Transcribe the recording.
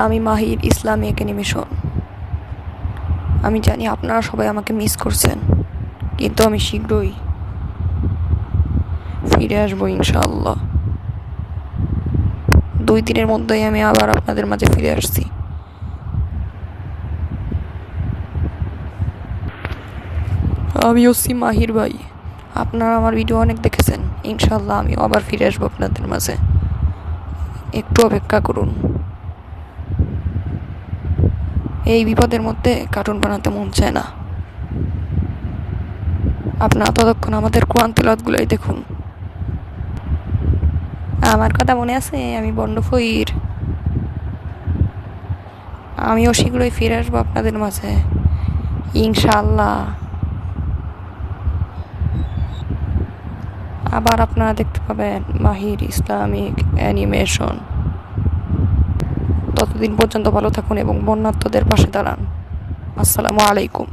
আমি মাহির Islamic animation. আমি জানি আপনারা সবাই আমাকে মিস করছেন, কিন্তু আমি শীঘ্রই ফিরে আসবো ইনশাআল্লাহ। 2 দিনের মধ্যেই আমি আবার আপনাদের মাঝে ফিরে আসছি। আমি হচ্ছি মাহির ভাই। আপনারা আমার ভিডিও অনেক দেখেছেন, ইনশাআল্লাহ আমিও আবার ফিরে আসবো আপনাদের মাঝে। একটু অপেক্ষা করুন। এই বিপদের মধ্যে কার্টুন বানাতে মন চায় না। আপনারা ততক্ষণ আমাদের কোরআন তেলাওয়াতগুলোই দেখুন। আমার কথা মনে আছে? আমি বন্ড ফকির। আমিও শীঘ্রই ফিরে আসবো আপনাদের মাঝে ইনশাআল্লাহ। আবার আপনারা দেখতে পাবেন মাহির ইসলামিক অ্যানিমেশন। ততদিন পর্যন্ত ভালো থাকুন এবং বন্যার্তদের পাশে দাঁড়ান। আসসালামু আলাইকুম।